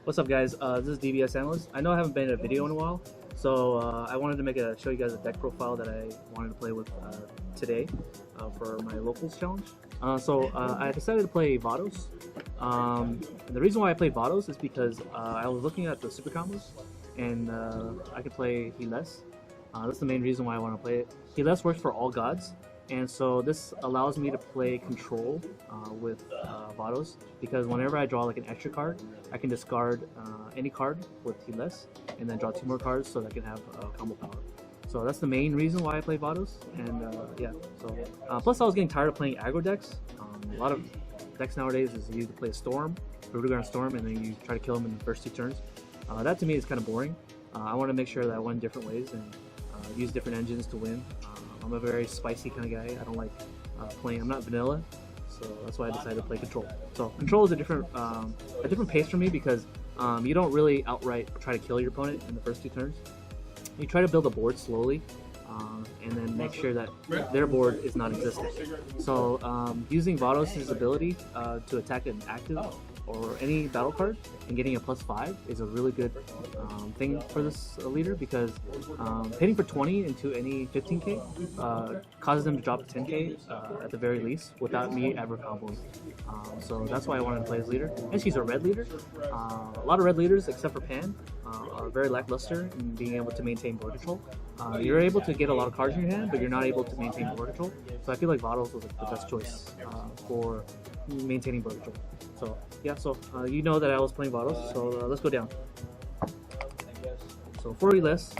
What's up, guys? This is DBS Analyst. I know I haven't been in a video in a while, so I wanted to show you guys a deck profile that I wanted to play with today for my locals challenge. I decided to play Vados. The reason why I played Vados is because I was looking at the super combos, and I could play Healess. That's the main reason why I want to play it. Healess works for all gods, and so this allows me to play control with Vados, because whenever I draw like an extra card, I can discard any card with Healess and then draw 2 more cards so that I can have combo power. So that's the main reason why I play Vados, and yeah. So plus I was getting tired of playing aggro decks. A lot of decks nowadays is you play a Storm, Buuhan Storm, and then you try to kill them in the first 2 turns. That to me is kind of boring. I want to make sure that I win different ways and use different engines to win. I'm a very spicy kind of guy. I don't like playing. I'm not vanilla, so that's why I decided to play control. So control is a different pace for me, because you don't really outright try to kill your opponent in the first 2 turns. You try to build a board slowly, and then make sure that their board is non-existent. So using Vados' ability to attack an active or any battle card and getting a +5 is a really good thing for this leader, because hitting for 20 into any 15k causes them to drop to 10k at the very least without me ever comboing. So that's why I wanted to play this leader. And she's a red leader. A lot of red leaders, except for Pan, are very lackluster in being able to maintain board control. You're able to get a lot of cards in your hand, but you're not able to maintain board control. So I feel like Vados was the best choice for maintaining board control. So yeah, you know that I was playing Vados, so let's go down. So for Healess,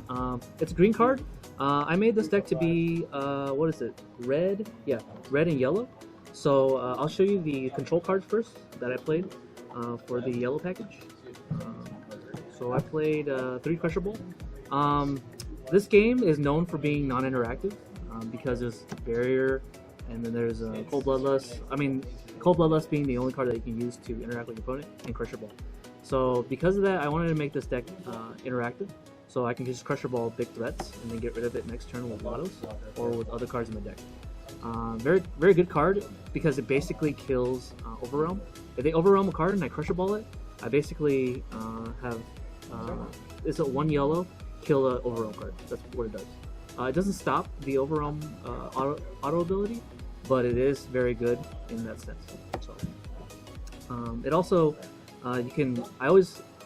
it's a green card. I made this deck to be, what is it? Red? Yeah, red and yellow. So I'll show you the control cards first that I played for the yellow package. So I played 3 Crusher Ball. This game is known for being non-interactive because there's Barrier, and then there's Cold Bloodlust. Cold Bloodlust being the only card that you can use to interact with your opponent, and Crusher Ball. So because of that, I wanted to make this deck interactive, so I can just Crusher Ball big threats and then get rid of it next turn with Vados or with other cards in the deck. Very good card, because it basically kills Overwhelm. If they Overwhelm a card and I Crusher Ball it, I basically have it's a 1 yellow, kill a Overwhelm card. That's what it does. It doesn't stop the Overwhelm auto ability, but it is very good in that sense. So it also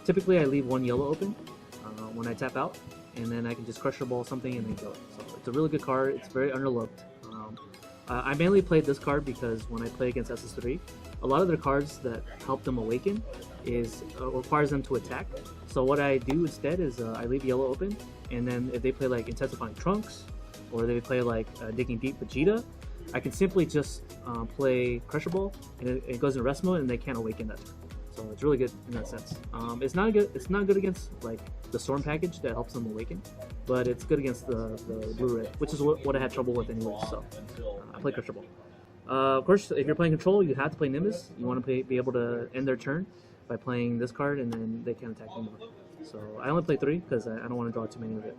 typically I leave 1 yellow open when I tap out, and then I can just Crusher Ball something and then kill it. So it's a really good card. It's very underlooked. I mainly played this card because when I play against SS3, a lot of their cards that help them awaken requires them to attack. So what I do instead is I leave yellow open, and then if they play like Intensifying Trunks, or they play like Digging Deep Vegeta, I can simply just play Crusher Ball, and it goes in rest mode, and they can't awaken that turn. So it's really good in that sense. It's not good against like the Storm package that helps them awaken, but it's good against the blue-red, which is what I had trouble with anyway. So I play Crusher Ball. Of course, if you're playing control, you have to play Nimbus. You want to be able to end their turn by playing this card, and then they can't attack anymore. So I only play 3 because I don't want to draw too many of it.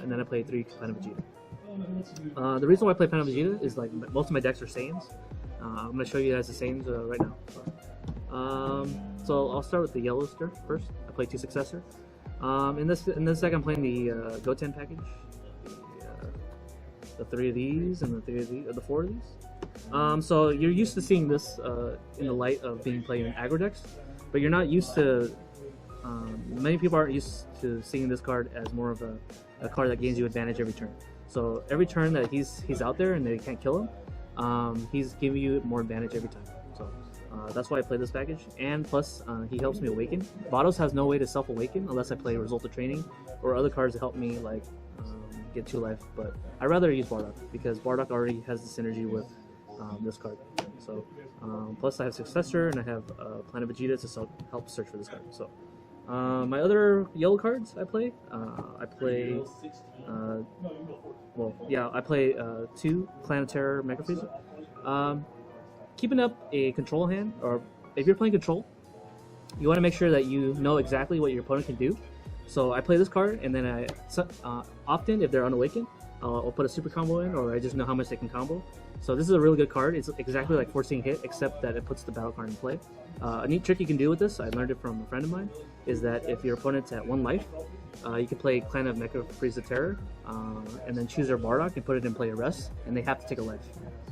And then I play 3 Planet Vegeta. The reason why I play Planet Vegeta is like most of my decks are Saiyans. I'm going to show you guys the Saiyans right now. So I'll start with the yellow first. I play 2 Successor. In this deck, I'm playing the Goten package. The 3 of these and the 3 of these, or the 4 of these. So you're used to seeing this in the light of being played in aggro decks, but you're not used to. Many people aren't used to seeing this card as more of a card that gains you advantage every turn. So every turn that he's out there and they can't kill him, he's giving you more advantage every time. So that's why I play this package, and plus he helps me awaken. Vados has no way to self-awaken unless I play Result of Training or other cards that help me like get 2 life, but I'd rather use Bardock because Bardock already has the synergy with this card. So plus I have Successor and I have Planet Vegeta to help search for this card. So my other yellow cards I play 2 Clan of Terror Mega Freezer. Keeping up a control hand, or if you're playing control, you want to make sure that you know exactly what your opponent can do. So I play this card, and then often if they're unawakened, I'll put a super combo in, or I just know how much they can combo. So this is a really good card. It's exactly like Forcing Hit, except that it puts the battle card in play. A neat trick you can do with this, I learned it from a friend of mine, is that if your opponent's at 1 life, you can play Clan of Mecha Frieza Terror, and then choose their Bardock and put it in play arrest, and they have to take a life.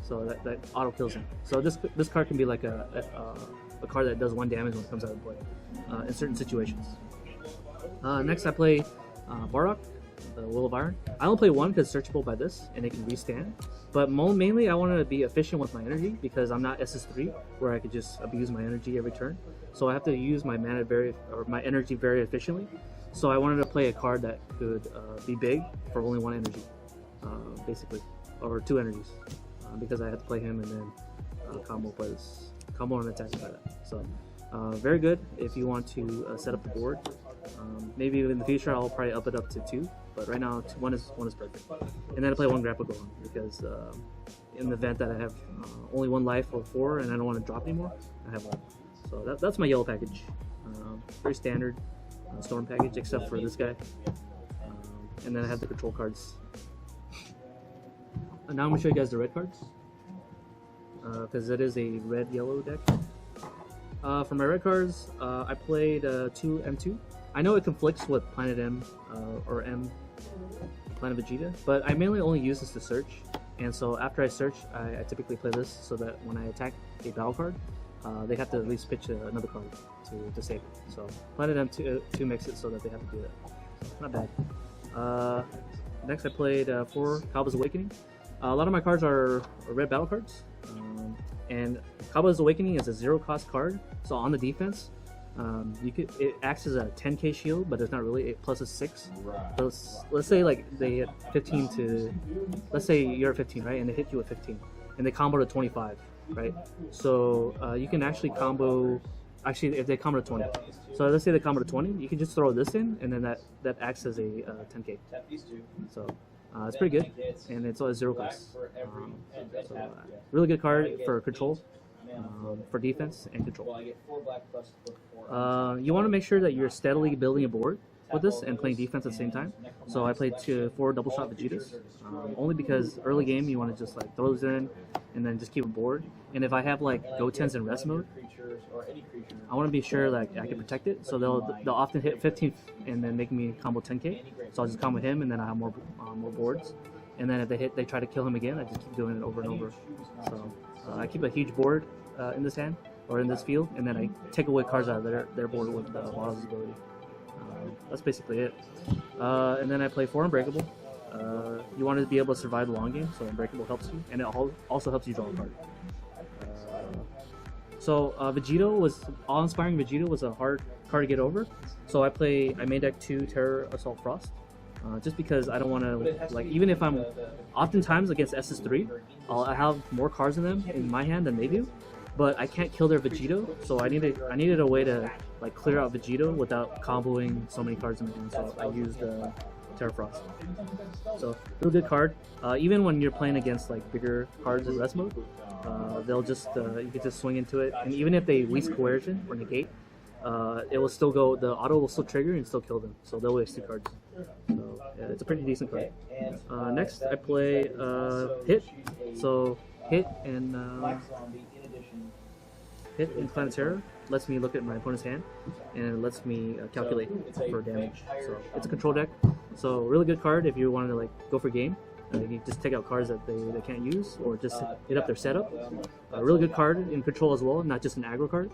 So that auto kills him. So this card can be like a card that does 1 damage when it comes out of play in certain situations. Next I play Bardock, the Will of Iron. I only play 1 because it's searchable by this, and it can restand. But mainly I wanted to be efficient with my energy because I'm not SS3 where I could just abuse my energy every turn. So I have to use my my energy very efficiently. So I wanted to play a card that could be big for only 1 energy, basically, or 2 energies, because I had to play him and then combo and attack by that. So very good if you want to set up the board. Maybe in the future I'll probably up it up to 2, but right now one is perfect. And then I play 1 Grapple Gohan because in the event that I have only 1 life or 4 and I don't want to drop anymore, I have 1. So that's my yellow package. Very standard Storm package, except for this guy. And then I have the control cards. And now I'm gonna show you guys the red cards because it is a red-yellow deck. For my red cards, I played 2 M2. I know it conflicts with Planet M or M Planet Vegeta, but I mainly only use this to search. And so after I search, I typically play this so that when I attack a battle card, they have to at least pitch another card to save it. So Planet M2 makes it so that they have to do that. Not bad. Next I played 4 Kaba's Awakening. A lot of my cards are red battle cards. And Kaba's Awakening is a 0-cost card, so on the defense, it acts as a 10k shield, but it's not really. It plus a 6. So let's say like they hit 15 to, let's say you're at 15, right, and they hit you at 15, and they combo to 25, right? So you can actually combo. Actually, if they combo to 20, so let's say they combo to 20, you can just throw this in, and then that acts as a 10k. So it's pretty good, and it's always 0 cost. Really good card for control, for defense and control. You want to make sure that you're steadily building a board with this and playing defense at the same time. So I played 4 double shot Vegetas, only because early game you want to just like throw those in and then just keep a board. And if I have like Goten's in rest mode, I want to be sure that I can protect it. So they'll often hit 15 and then make me combo 10k. So I'll just combo him and then I have more boards. And then if they hit, they try to kill him again. I just keep doing it over and over. So I keep a huge board in this hand or in this field, and then I take away cards out of their board with the Vados ability. That's basically it. And then I play 4 Unbreakable. You want to be able to survive the long game, so Unbreakable helps you, and it also helps you draw a card. So Awe-Inspiring Vegito was a hard card to get over. So I main deck 2 Terror Assault Frost. Just because I don't want to, like, even if I'm oftentimes against SS3, I have more cards in them in my hand than they do, but I can't kill their Vegito, so I needed a way to like clear out Vegito without comboing so many cards in my hand. So I used Terra Frost. So real good card. Even when you're playing against like bigger cards in rest mode, they'll just you can just swing into it, and even if they waste coercion or negate, it will still go. The auto will still trigger and still kill them. So they'll waste 2 cards. So yeah, it's a pretty decent card. Next, I play Hit. So Hit and Planetera lets me look at my opponent's hand, and it lets me calculate for damage. So it's a control deck. So really good card if you want to like go for game. You just take out cards that they can't use, or just hit up their setup. A really good card in control as well, not just an aggro card.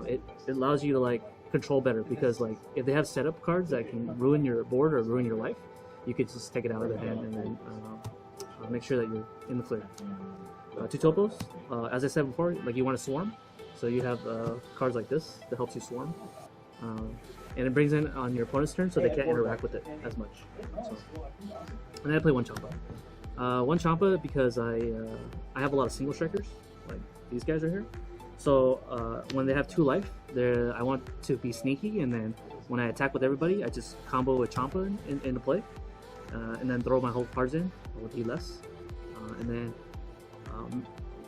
It allows you to like control better, because like if they have setup cards that can ruin your board or ruin your life, you could just take it out of their hand and then make sure that you're in the clear. 2 Topos, as I said before, like you want to swarm, so you have cards like this that helps you swarm, and it brings in on your opponent's turn, so they can't interact with it as much. So, and then I play 1 Champa. 1 Champa because I have a lot of single strikers, like these guys right here. So when they have 2 life, I want to be sneaky, and then when I attack with everybody, I just combo a Champa into play, and then throw my whole cards in with E less, and then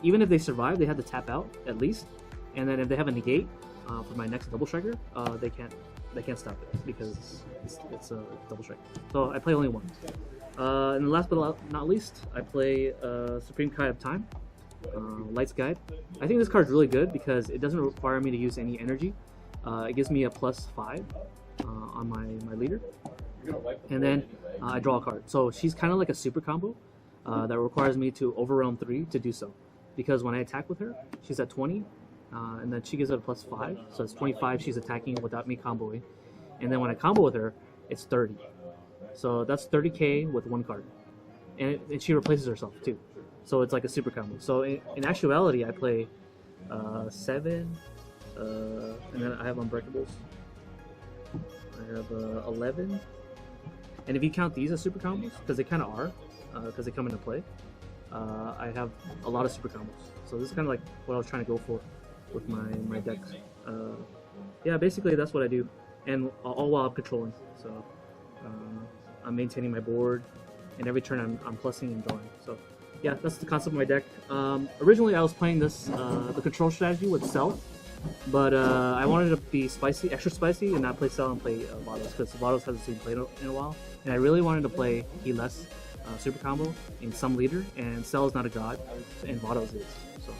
even if they survive, they have to tap out at least, and then if they have a negate for my next double striker, they can't stop it because it's a double strike. So I play only 1. And last but not least, I play Supreme Kai of Time, Light's Guide. I think this card's really good because it doesn't require me to use any energy. It gives me a +5 on my leader. And then I draw a card. So she's kind of like a super combo that requires me to overwhelm 3 to do so. Because when I attack with her, she's at 20, and then she gives it a +5. So it's 25 she's attacking without me comboing. And then when I combo with her, it's 30. So that's 30k with 1 card. And she replaces herself too. So it's like a super combo. So in actuality, I play 7, and then I have Unbreakables. I have 11. And if you count these as super combos, because they kind of are, because they come into play, I have a lot of super combos. So this is kind of like what I was trying to go for with my decks. Yeah, basically that's what I do, and all while I'm controlling. So I'm maintaining my board, and every turn I'm plussing and drawing. So yeah, that's the concept of my deck. Originally I was playing this the control strategy with Cell, but I wanted to be spicy, extra spicy, and not play Cell and play Vados, because Vados hasn't seen played in a while, and I really wanted to play E-less super combo in some leader, and Cell is not a god, and Vados is. So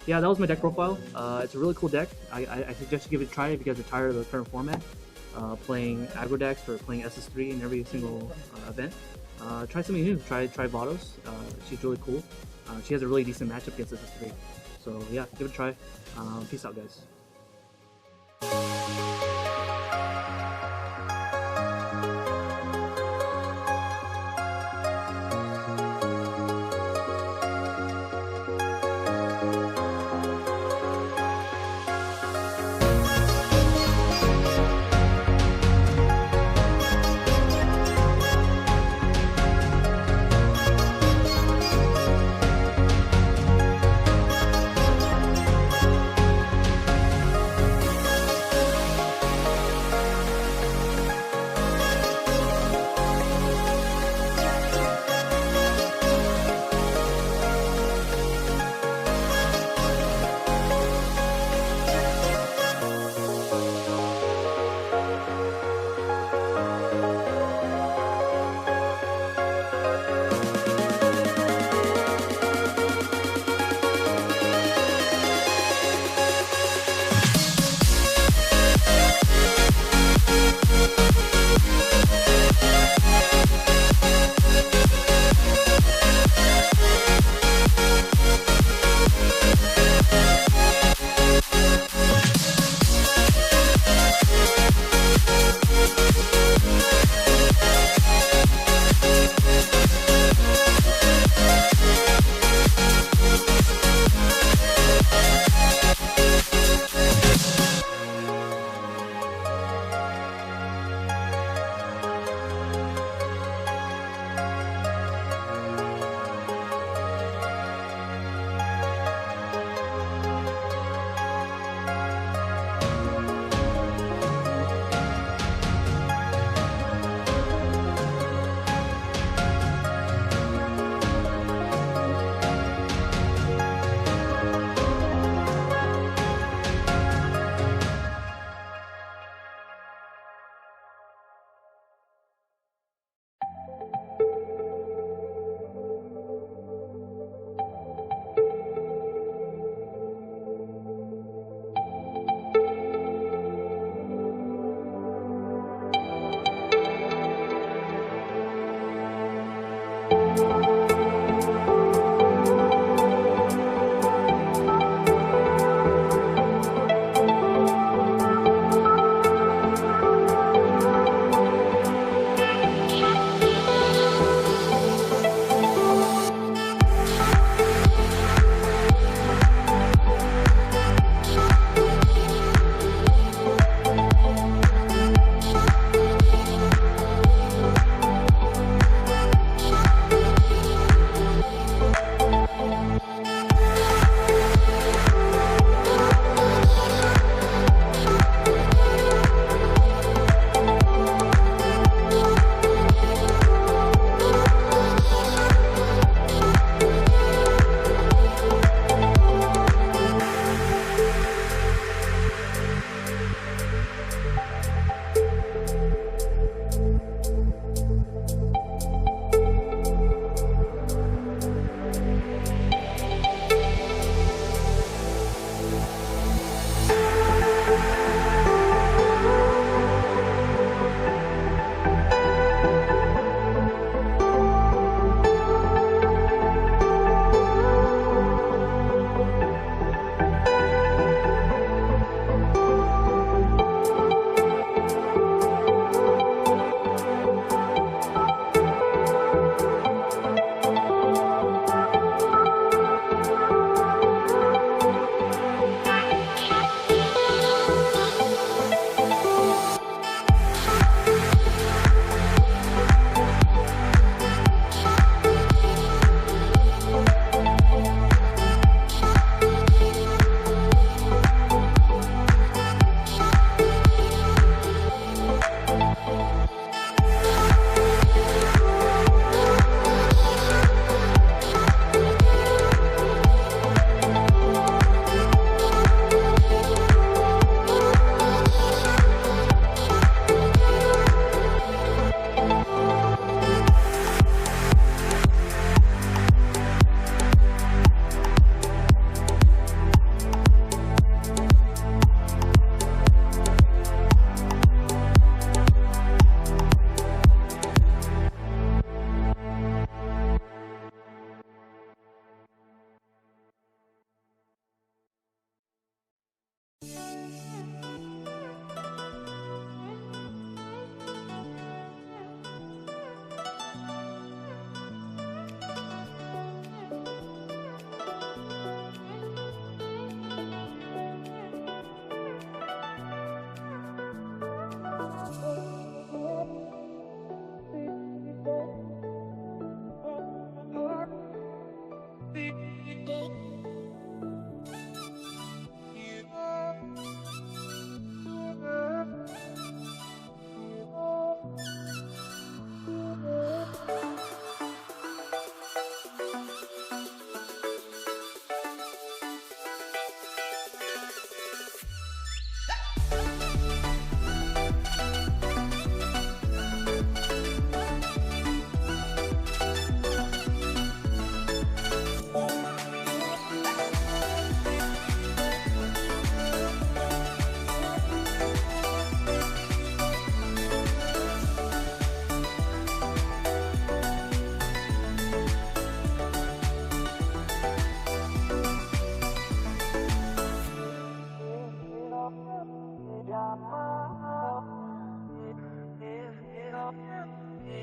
yeah, that was my deck profile. It's a really cool deck. I suggest you give it a try if you guys are tired of the current format, playing aggro decks or playing SS3 in every single event. Try something new. Try Vados. She's really cool. She has a really decent matchup against SS3. So yeah, give it a try. Peace out, guys.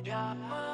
Yeah.